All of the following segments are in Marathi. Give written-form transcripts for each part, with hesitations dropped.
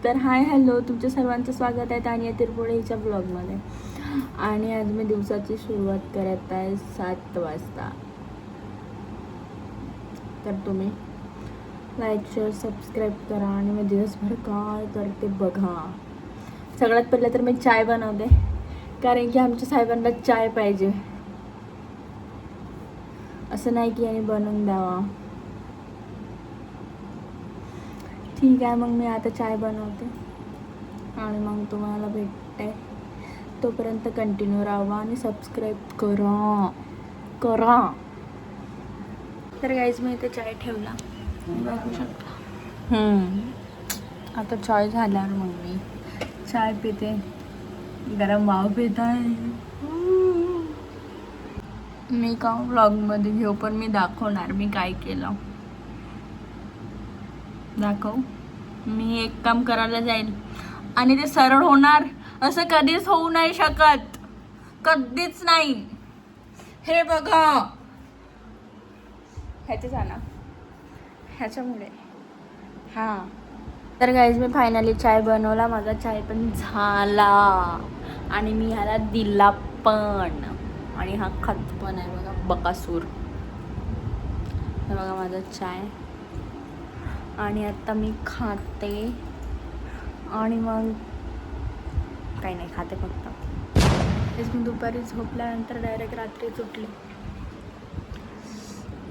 तर हाय हॅलो, तुमच्या सर्वांचं स्वागत आहे तानिया तिरपुळे हिच्या ब्लॉगमध्ये. आणि आज मी दिवसाची सुरुवात करत आहे 7 वाजता. तर तुम्ही लाईक शेअर सबस्क्राईब करा आणि मी दिवसभर काय करते बघा. सगळ्यात पहिले तर मी चाय बनवते, कारण की आमच्या साहेबांना चाय पाहिजे. असं नाही की यांनी बनवून द्यावा. ठीक आहे, मग मी आता चाय बनवते आणि मग तुम्हाला भेटते. तोपर्यंत कंटिन्यू राहा आणि सबस्क्राईब करा. तर गाईज मी इथे चाय ठेवला, बघू शकता. आता चाय झाल्यावर मग मी चाय पिते, गरम वाव पित आहे. मी का व्लॉगमध्ये घेऊ, पण मी दाखवणार मी काय केलं. दाखव. मी एक काम करायला जाईल आणि ते सरळ होणार असं कधीच होऊ नाही शकत, कधीच नाही. हे बघा, ह्याच्यामुळे तर गाईज मी फायनली चाय बनवला. माझा चाय पण झाला आणि मी ह्याला दिला पण, आणि हा खात पण आहे बघा, बकासूर. हे बघा माझा चाय, आणि आता मी खाते आणि मग काही नाही खाते फक्त. तेच मी दुपारी झोपल्यानंतर डायरेक्ट रात्रीच उठले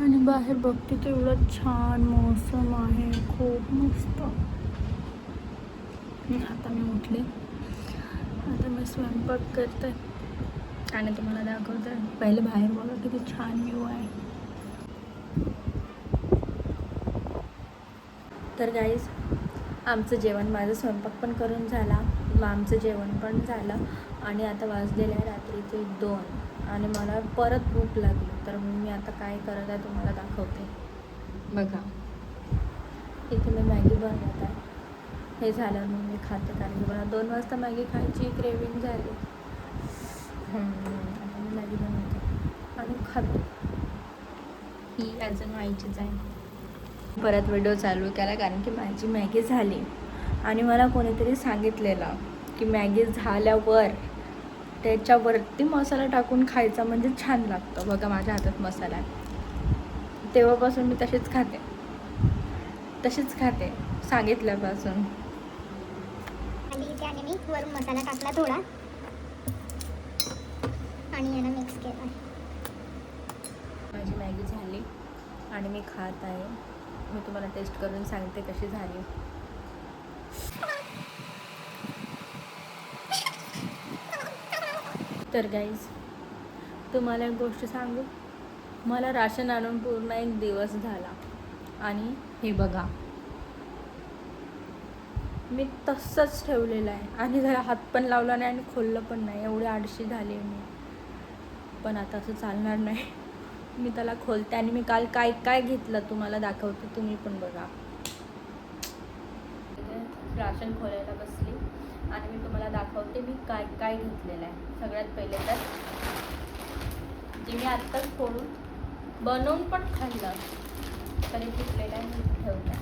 आणि बाहेर बघते तर एवढं छान मौसम आहे, खूप मस्त. आता मी उठले, आता मी स्वयंपाक करते आणि तुम्हाला दाखवते. पहिले बाहेर बघा किती छान व्ह्यू आहे. तर गाईज आमचं जेवण, माझं स्वयंपाक पण करून झाला, आमचं जेवण पण झालं आणि आता वाजलेलं आहे रात्रीचे 2 आणि मला परत भूक लागली. तर मी आता काय करत आहे तुम्हाला दाखवते. बघा, इथे मी मॅगी बनवत आहे. हे झालं मग मी खाते, कारण की मला 2 वाजता मॅगी खायची क्रेविंग झाली. आता मी मॅगी बनवते आणि खाते. ही अजून व्हायचीच आहे. परत व्हिडिओ चालू केला, कारण की माझी मॅगी झाली आणि मला कोणीतरी सांगितलेलं की मॅगी झाल्यावर त्याच्यावरती मसाला टाकून खायचा म्हणजे छान लागतं. बघा माझ्या हातात मसाला आहे, तेव्हापासून मी तशीच खाते सांगितल्यापासून. आणि इथे आणि मी वरून मसाला टाकला थोडा आणि याला मिक्स केला. माझी मॅगी झाली आणि मी खात आहे. मी तुम्हाला टेस्ट करून सांगते कशी झाली. तर गाईज तुम्हाला एक गोष्ट सांगू, मला राशन आणून पूर्ण 1 दिवस झाला आणि हे बघा मी तसंच ठेवलेलं आहे आणि जरा हात पण लावला नाही आणि खोललं पण नाही. एवढी आळशी झाली मी. पण आता असं चालणार नाही, मी त्याला खोलते आणि मी काल काय काय घेतलं तुम्हाला दाखवते, तुम्ही पण बघा. राशन खोलायला बसली आणि मी तुम्हाला दाखवते मी काय काय घेतलेलं आहे. सगळ्यात पहिले तर जे मी आत्ताच फोडून बनवून पण खाल्लं तरी घेतलेलं आहे, मी ठेवलं.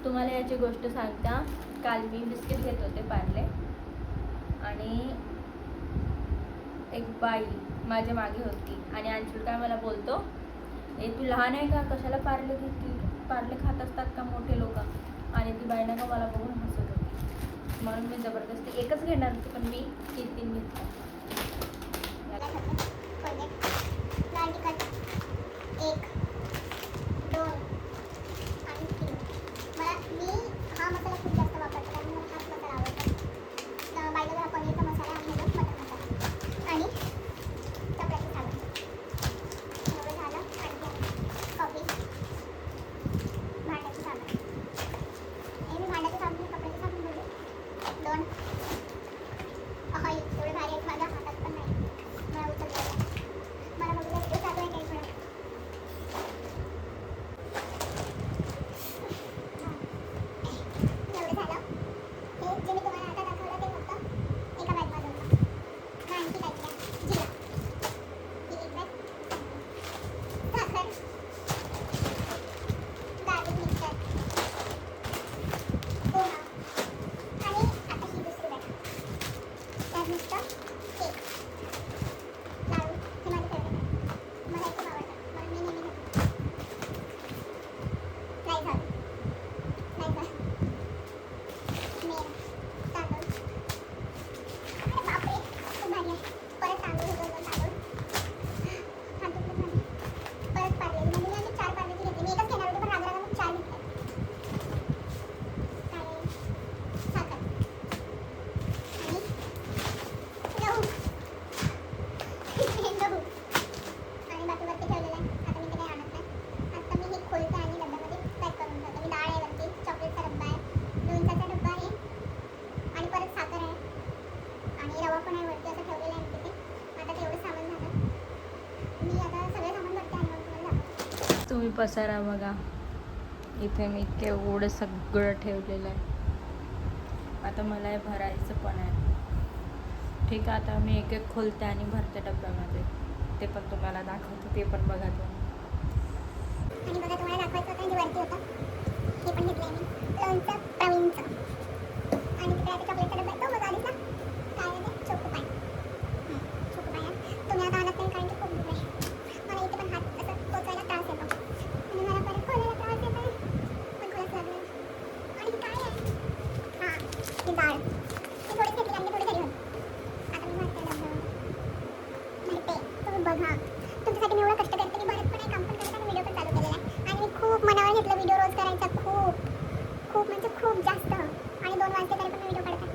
तुम्हाला याची गोष्ट सांगता, काल मी बिस्किट घेत होते पार्ले आणि एक बाई माझ्या मागे होती आणि अंशुल काय मला बोलतो, तू लहान आहे का, कशाला पार्ले घेतली, पार्ले खात असतात का मोठे लोक. आणि ती बाई का मला बघून हसत होती, म्हणून मी जबरदस्ती एकच घेणार होती, पण मी 3 घेतला. 2 अहो एवढे भारी आहेत माझ्या हातात पण नाही मला उचलता मला बघू द्या व्हिडिओ चालू आहे काही थोडं एवढं झालं हे जे मी तुम्हाला आता दाखवलं ते फक्त एका बॅगमध्ये होतं ना आणखी काहीतरी जिरा ही एक बॅग साखर गार्लिक मिक्सर पोहा आणि आता ही दुसरी बॅग त्यात नुसतं केक लाडू हे माझे फेवरेट आहे मला हे खूप आवडतं म्हणून मी नेहमी घेते नाही झालं मेन तांदूळ अरे बापरे खूप भारी आहे परत तांदूळ हे 2 तांदूळ हात दुखत नाही परत पार्लेजी म्हणजे मी आम्ही 4 पार्लेजी घेतली मी एकच घेणार होते पण राजा मग 4 घेतले काय साखर आणि गहू गहू आणि बाकी वरती ठेवलेलं आहे आता मी ते काही आणत नाही आता मी हे खोलते आणि डब्यामध्ये पॅक करून ठेवते मी डाळ आहे वरती चॉकलेटचा डब्बा आहे लोणच्याचा डब्बा आहे आणि परत साखर आहे आणि रवा पण आहे वरती असं ठेवलेलं आहे मी तिथे आता तेवढं सामान झालं मी आता सगळं सामान भरते आणि मग तुम्हाला दाखवते तुम्ही पसारा बघा इथे मी केवढं सगळं ठेवलेलं आहे आता मला हे भरायचं पण आहे ठीक आहे आता मी एक एक खोलते आणि भरते डब्यामध्ये ते पण तुम्हाला दाखवते ते पण बघा तुम्ही आणि बघा तुम्हाला दाखवायचं होतं जे वरती होतं हे पण घेतलं आहे मी लोणचं प्रवीणचं आणि तिकडे आता चॉकलेटचा डब्बा आहे तो बघा आधीचा काय आहे ते चोकोपाय चोकोपाय आहे तुम्ही आता आणत नाही कारण की खूप दूर आहे मला इथे पण हात असं पोचायला त्रास येतो आणि मला परत खोलायला त्रास येतो आहे पण खोलाच लागलं आणि हे काय आहे हां ही डाळ ही थोडीच घेतली कारण की थोडी घरी होती आता मी भरते डब्यावर भरते तुम्ही बघा तुमच्यासाठी मी एवढं कष्ट करते मी भरत पण आहे काम पण करते आणि व्हिडिओ पण चालू केलेला आहे आणि मी खूप मनावर घेतलं व्हिडिओ रोज करायचा खूप खूप म्हणजे खूप जास्त आणि 2 वाजते तरी पण मी व्हिडिओ काढते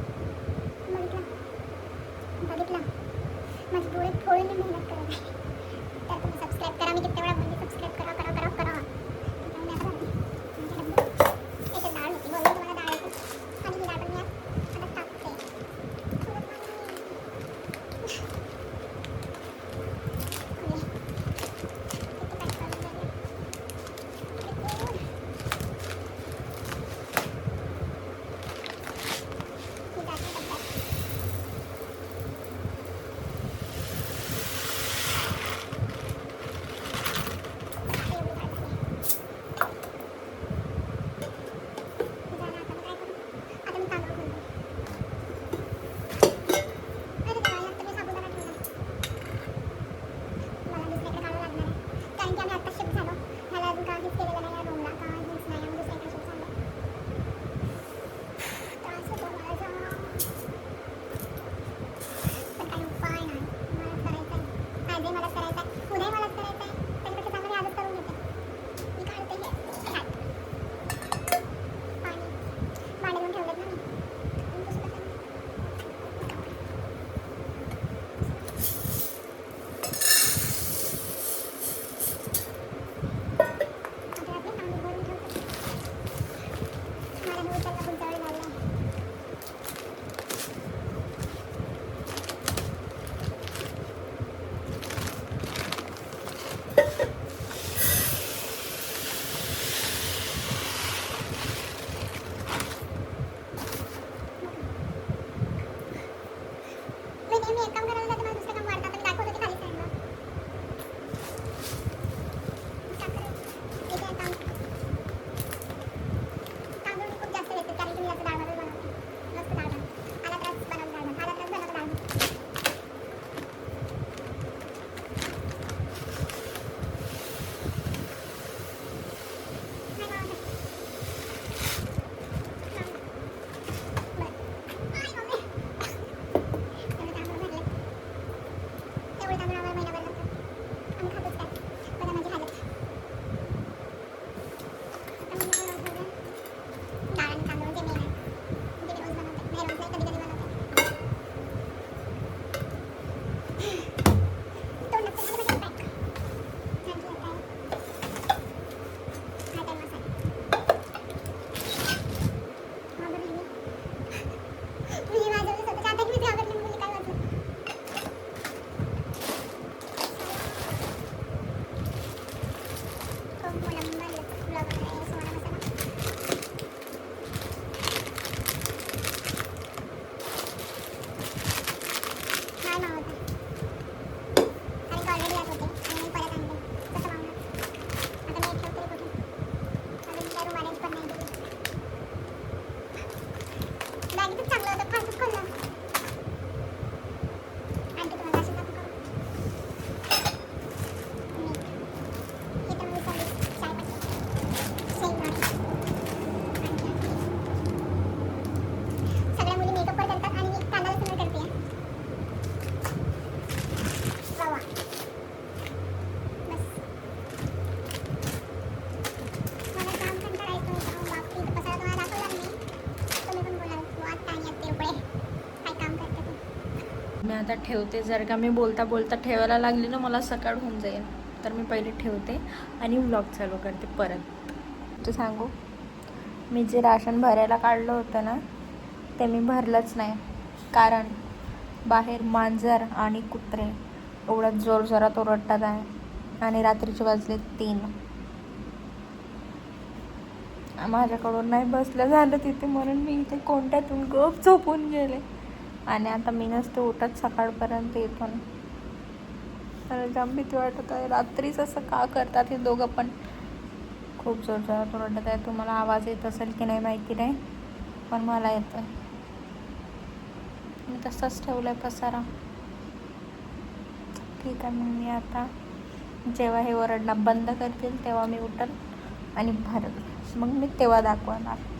मी आता ठेवते. जर का मी बोलता बोलता ठेवायला लागली ना मला सकाळ होऊन जाईल, तर मी पहिले ठेवते आणि व्लॉग चालू करते परत. ते सांगू, मी जे राशन भरायला काढलं होतं ना ते मी भरलंच नाही, कारण बाहेर मांजर आणि कुत्रे एवढ्या जोरजोरात ओरडतात आहे आणि रात्रीचे वाजले 3. माझ्याकडून नाही बसलं झालं तिथे, म्हणून मी इथे कोणत्यातून गप झोपून गेले. आणि आता मी नसते उठत सकाळपर्यंत इथून. तर जाम भीती वाटत आहे. रात्रीच असं का करतात हे दोघं पण. खूप जोरजोरात ओरडत आहे. तुम्हाला आवाज येत असेल की नाही माहिती नाही, पण मला येतं. मी तसंच ठेवलं आहे पसारा. ठीक आहे, मग मी आता जेव्हा हे ओरडणं बंद करतील तेव्हा मी उठल आणि भरल, मग मी तेव्हा दाखवणार.